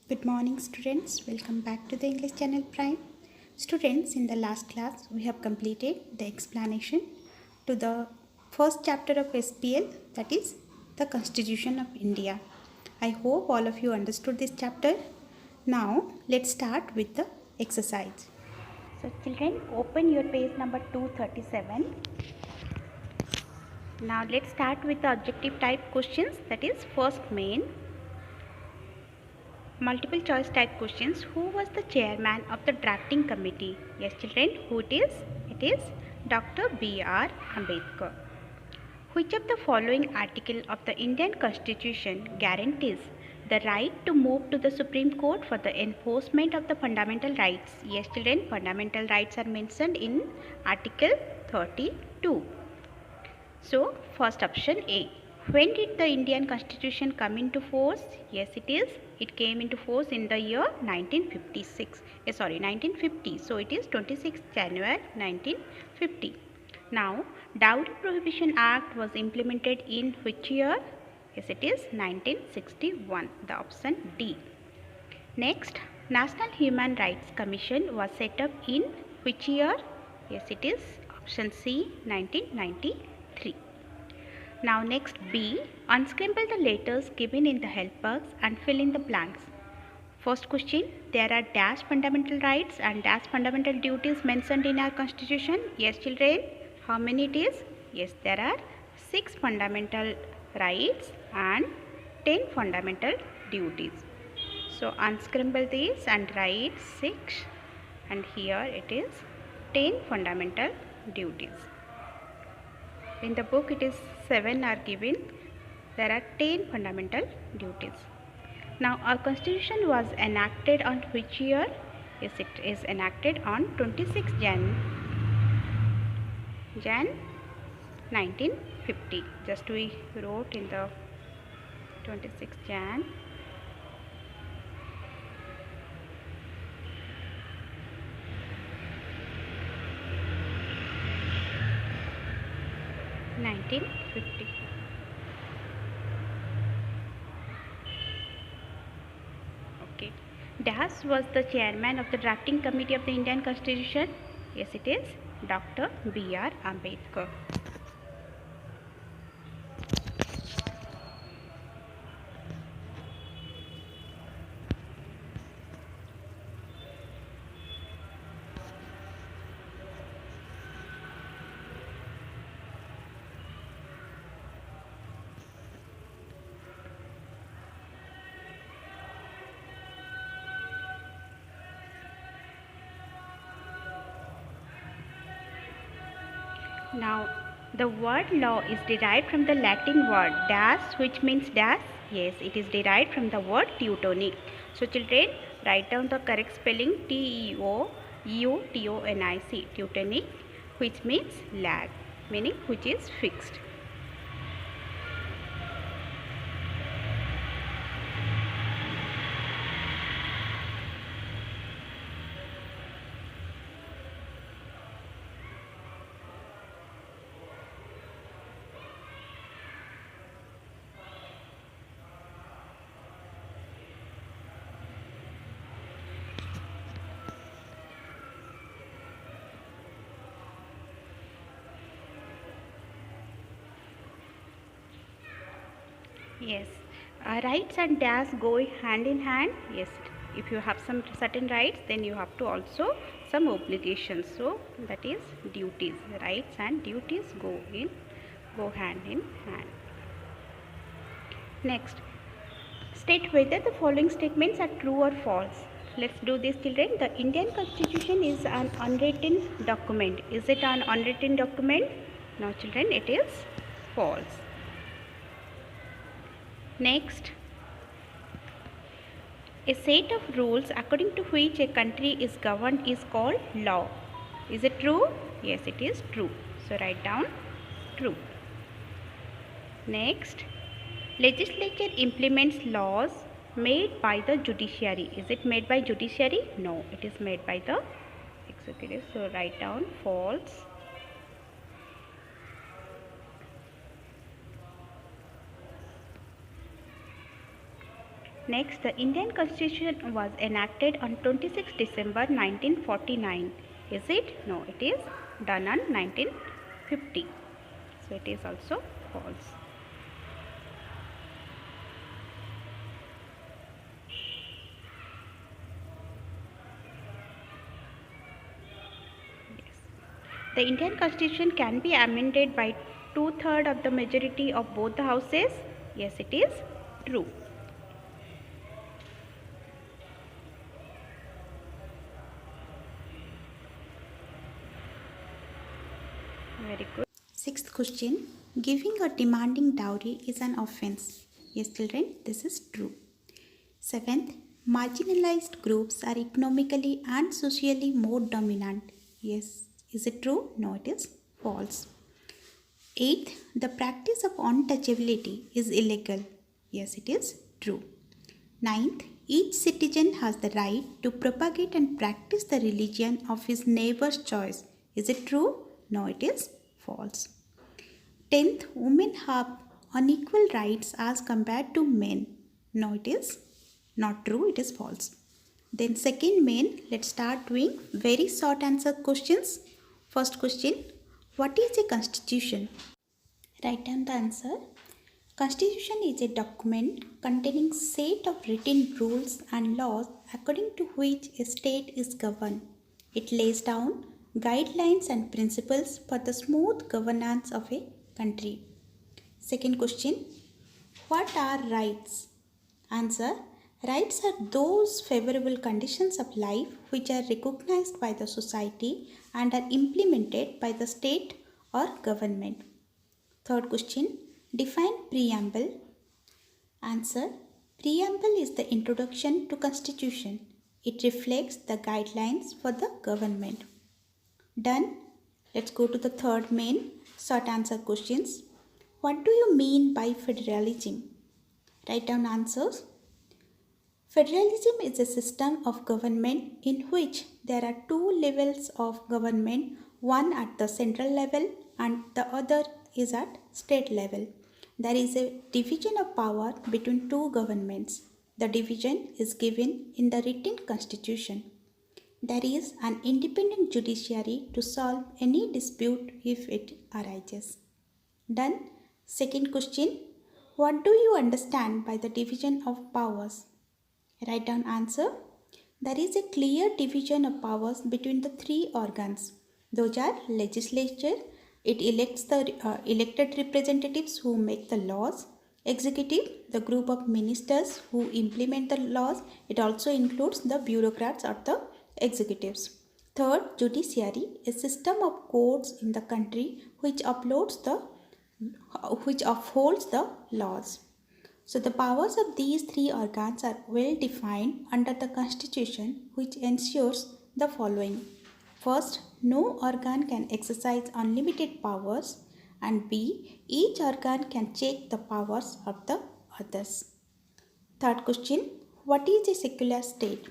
Good morning, students. Welcome back to the English Channel Prime. Students, in the last class, we have completed the explanation to the first chapter of SPL, that is the Constitution of India. I hope all of you understood this chapter. Now, let's start with the exercise. So, children, open your page number 237. Now, let's start with the objective type questions, that is first main. Multiple choice type questions. Who was the chairman of the drafting committee? Yes, children, who it is? It is Dr. B.R. Ambedkar. Which of the following article of the Indian Constitution guarantees the right to move to the Supreme Court for the enforcement of the fundamental rights? Yes, children, fundamental rights are mentioned in Article 32. So, first option A. When did the Indian Constitution come into force? Yes, it is. It came into force in the year 1956. 1950. So, it is 26th January 1950. Now, Dowry Prohibition Act was implemented in which year? Yes, it is 1961. The option D. Next, National Human Rights Commission was set up in which year? Yes, it is option C, 1993. Now next B, unscramble the letters given in the help box and fill in the blanks. First question, there are dash fundamental rights and dash fundamental duties mentioned in our constitution. Yes, children, how many it is? Yes, there are 6 fundamental rights and 10 fundamental duties. So unscramble these and write 6, and here it is 10 fundamental duties. In the book it is 7 are given. There are 10 fundamental duties. Now our constitution was enacted on which year? Yes, it is enacted on 26 Jan 1950. Just we wrote in the 26 Jan 1950. Okay. Das was the chairman of the drafting committee of the Indian Constitution. Yes, it is Dr. B.R. Ambedkar. Now, the word law is derived from the Latin word das, which means das. Yes, it is derived from the word Teutonic. So, children, write down the correct spelling Teutonic, Teutonic, which means lag, meaning which is fixed. Yes, rights and das go hand in hand. Yes, if you have some certain rights, then you have to also some obligations. So that is duties. Rights and duties go hand in hand. Next, state whether the following statements are true or false. Let's do this, children. The Indian Constitution is an unwritten document. Is it an unwritten document? No, children, it is false. Next, a set of rules according to which a country is governed is called law. Is it true? Yes, it is true. So write down true. Next, legislature implements laws made by the judiciary. Is it made by judiciary? No, it is made by the executive. So write down false. Next, the Indian Constitution was enacted on 26 December 1949. Is it? No, it is done on 1950. So it is also false. Yes. The Indian Constitution can be amended by two-thirds of the majority of both the houses. Yes, it is true. Very good. Sixth question. Giving or demanding dowry is an offense. Yes, children, this is true. Seventh, marginalized groups are economically and socially more dominant. Yes, is it true? No, it is false. Eighth, the practice of untouchability is illegal. Yes, it is true. Ninth, each citizen has the right to propagate and practice the religion of his neighbor's choice. Is it true? No, it is false. 10th, women have unequal rights as compared to men. No, it is not true, it is false. Then second main, let's start doing very short answer questions. First question, what is a constitution? Write down the answer. Constitution is a document containing set of written rules and laws according to which a state is governed. It lays down guidelines and principles for the smooth governance of a country. Second question, what are rights? Answer, rights are those favorable conditions of life which are recognized by the society and are implemented by the state or government. Third question, define preamble. Answer, preamble is the introduction to constitution. It reflects the guidelines for the government. Done. Let's go to the third main short answer questions. What do you mean by federalism? Write down answers. Federalism is a system of government in which there are two levels of government, one at the central level and the other is at state level. There is a division of power between two governments. The division is given in the written constitution. There is an independent judiciary to solve any dispute if it arises. Done. Second question. What do you understand by the division of powers? Write down answer. There is a clear division of powers between the three organs. Those are legislature. It elects the elected representatives who make the laws. Executive, the group of ministers who implement the laws. It also includes the bureaucrats or the executives. Third, judiciary, a system of courts in the country which upholds the laws. So the powers of these three organs are well defined under the constitution, which ensures the following. First, no organ can exercise unlimited powers, and B, each organ can check the powers of the others. Third question, what is a secular state?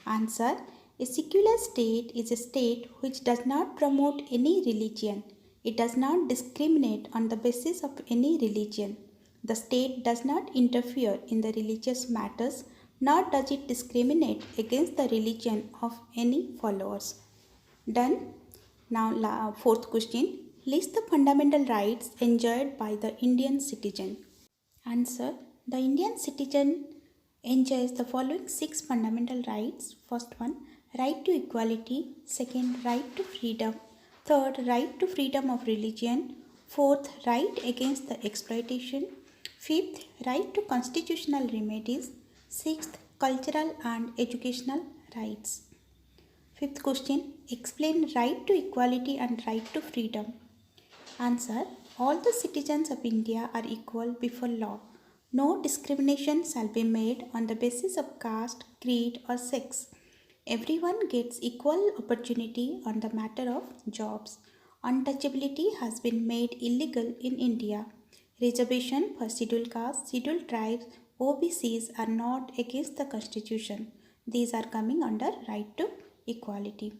Answer, a secular state is a state which does not promote any religion. It does not discriminate on the basis of any religion. The state does not interfere in the religious matters, nor does it discriminate against the religion of any followers. Done. Now, fourth question. List the fundamental rights enjoyed by the Indian citizen. Answer. The Indian citizen enjoys the following 6 fundamental rights. First one, right to equality. Second, right to freedom. Third, right to freedom of religion. Fourth, right against the exploitation. Fifth, right to constitutional remedies. Sixth, cultural and educational rights. Fifth question, explain right to equality and right to freedom. Answer, all the citizens of India are equal before law. No discrimination shall be made on the basis of caste, creed or sex. Everyone gets equal opportunity on the matter of jobs. Untouchability has been made illegal in India. Reservation for scheduled castes, scheduled tribes, OBCs are not against the constitution. These are coming under right to equality.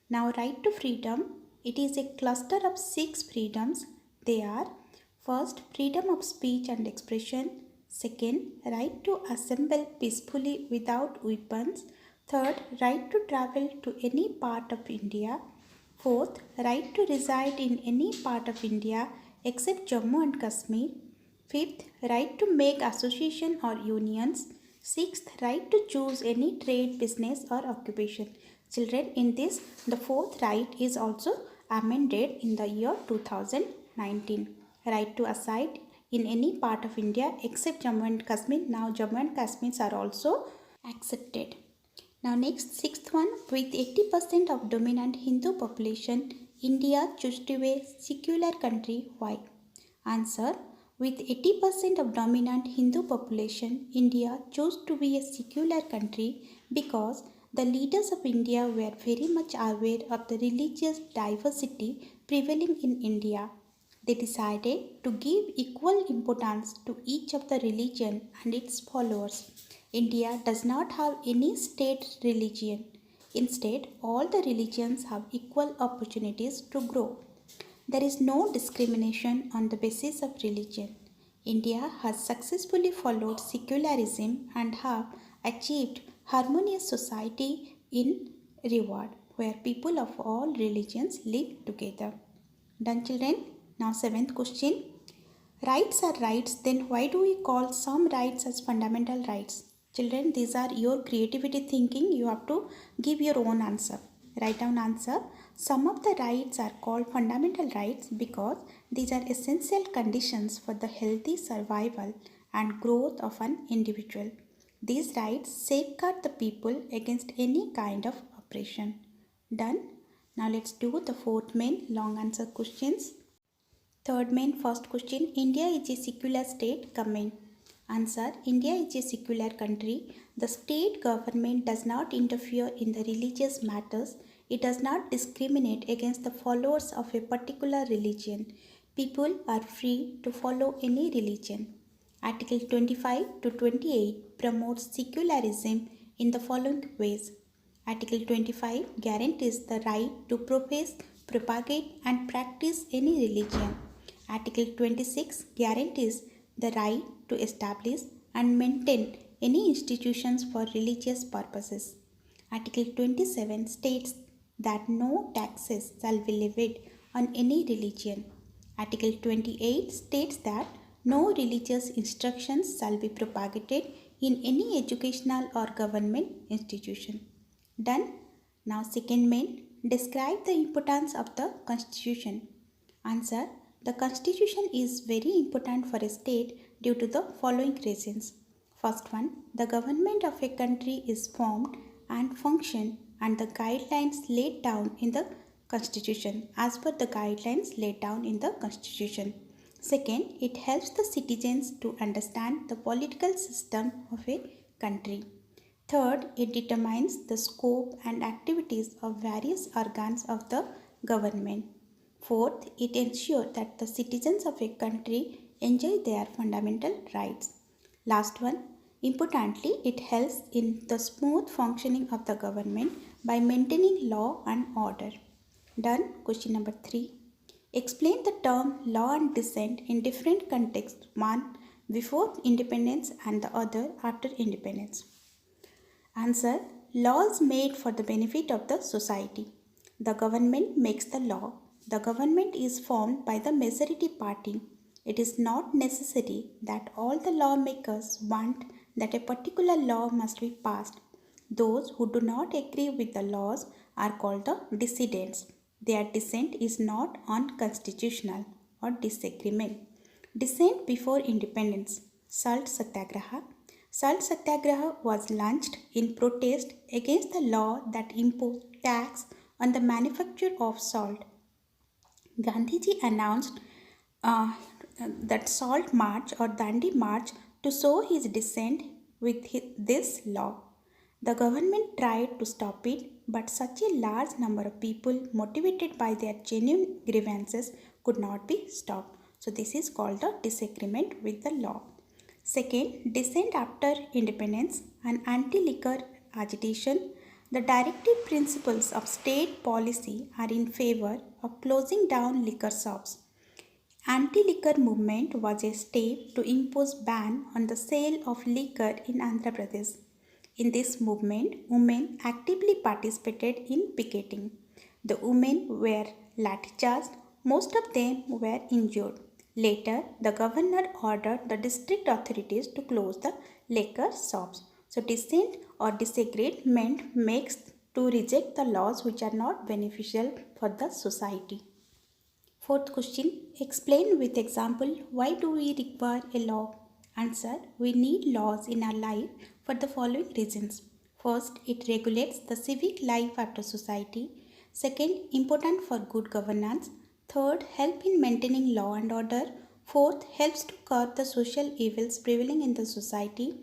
Now, right to freedom, it is a cluster of 6 freedoms. They are: first, freedom of speech and expression. Second, right to assemble peacefully without weapons. Third, right to travel to any part of India. Fourth, right to reside in any part of India except Jammu and Kashmir. Fifth, right to make association or unions. Sixth, right to choose any trade, business or occupation. Children, in this, the fourth right is also amended in the year 2019. Right to reside in any part of India except Jammu and Kashmir. Now Jammu and Kashmir are also accepted. Now next, sixth one, with 80% of dominant Hindu population, India chose to be a secular country. Why? Answer, with 80% of dominant Hindu population, India chose to be a secular country because the leaders of India were very much aware of the religious diversity prevailing in India. They decided to give equal importance to each of the religion and its followers. India does not have any state religion. Instead, all the religions have equal opportunities to grow. There is no discrimination on the basis of religion. India has successfully followed secularism and have achieved harmonious society in reward where people of all religions live together. Done, children? Now seventh question. Rights are rights, then why do we call some rights as fundamental rights? Children, these are your creativity thinking. You have to give your own answer. Write down answer. Some of the rights are called fundamental rights because these are essential conditions for the healthy survival and growth of an individual. These rights safeguard the people against any kind of oppression. Done? Now let's do the fourth main long answer questions. Third main first question, India is a secular state. Comment. Answer, India is a secular country. The state government does not interfere in the religious matters. It does not discriminate against the followers of a particular religion. People are free to follow any religion. Article 25 to 28 promotes secularism in the following ways. Article 25 guarantees the right to profess, propagate and practice any religion. Article 26 guarantees the right to establish and maintain any institutions for religious purposes. Article 27 states that no taxes shall be levied on any religion. Article 28 states that no religious instructions shall be propagated in any educational or government institution. Done? Now second main, describe the importance of the constitution. Answer, the constitution is very important for a state due to the following reasons. First one, the government of a country is formed and function and the guidelines laid down in the constitution as per the guidelines laid down in the constitution. Second, it helps the citizens to understand the political system of a country. Third, it determines the scope and activities of various organs of the government. Fourth, it ensures that the citizens of a country enjoy their fundamental rights. Last one, importantly, it helps in the smooth functioning of the government by maintaining law and order. Done. Question number 3. Explain the term law and descent in different contexts, one before independence and the other after independence. Answer, laws made for the benefit of the society. The government makes the law. The government is formed by the majority party. It is not necessary that all the lawmakers want that a particular law must be passed. Those who do not agree with the laws are called the dissidents. Their dissent is not unconstitutional or disagreement. Dissent before independence. Salt Satyagraha. Salt Satyagraha was launched in protest against the law that imposed tax on the manufacture of salt. Gandhiji announced that Salt March or Dandi March to show his dissent with this law. The government tried to stop it, but such a large number of people motivated by their genuine grievances could not be stopped. So this is called the disagreement with the law. Second, dissent after independence and anti-liquor agitation. The directive principles of state policy are in favor of closing down liquor shops Anti-liquor movement was a step to impose ban on the sale of liquor in Andhra Pradesh. In this movement, women actively participated in picketing. The women were lathi-charged, most of them were injured. Later, the governor ordered the district authorities to close the liquor shops. So, dissent or disagreement makes to reject the laws which are not beneficial for the society. Fourth question, explain with example why do we require a law? Answer, we need laws in our life for the following reasons. First, it regulates the civic life of the society. Second, important for good governance. Third, help in maintaining law and order. Fourth, helps to curb the social evils prevailing in the society.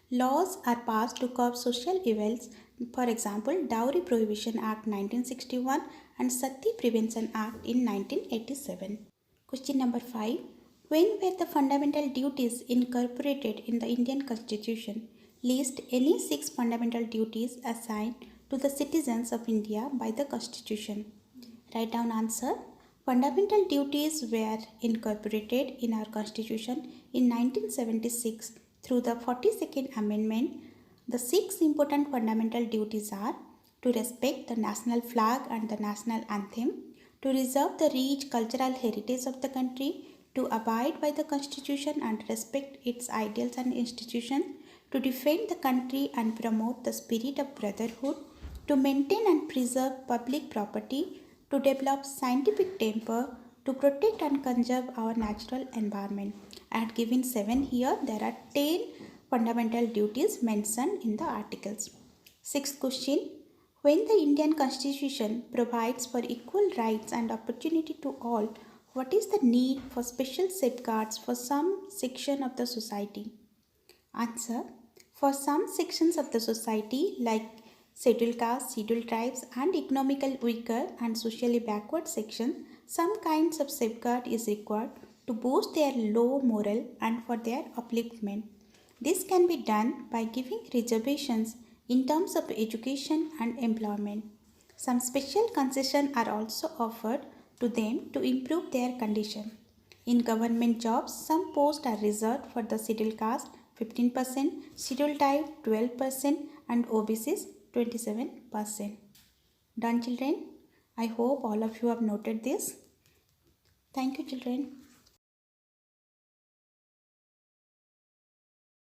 Laws are passed to curb social evils. For example, Dowry Prohibition Act 1961 and Sati Prevention Act in 1987. Question number 5. When were the fundamental duties incorporated in the Indian Constitution? List any 6 fundamental duties assigned to the citizens of India by the Constitution. Write down answer. Fundamental duties were incorporated in our Constitution in 1976 through the 42nd Amendment. The 6 important fundamental duties are to respect the national flag and the national anthem, to reserve the rich cultural heritage of the country, to abide by the Constitution and respect its ideals and institutions, to defend the country and promote the spirit of brotherhood, to maintain and preserve public property, to develop scientific temper, to protect and conserve our natural environment. I had given 7 here. There are 10 fundamental duties mentioned in the articles. Sixth question. When the Indian Constitution provides for equal rights and opportunity to all, what is the need for special safeguards for some section of the society? Answer. For some sections of the society like scheduled castes, scheduled tribes and economically weaker and socially backward sections, some kinds of safeguard is required to boost their low moral and for their upliftment. This can be done by giving reservations in terms of education and employment. Some special concessions are also offered to them to improve their condition. In government jobs, some posts are reserved for the scheduled caste 15%, scheduled tribe 12% and OBCs 27%. Done children? I hope all of you have noted this. Thank you children.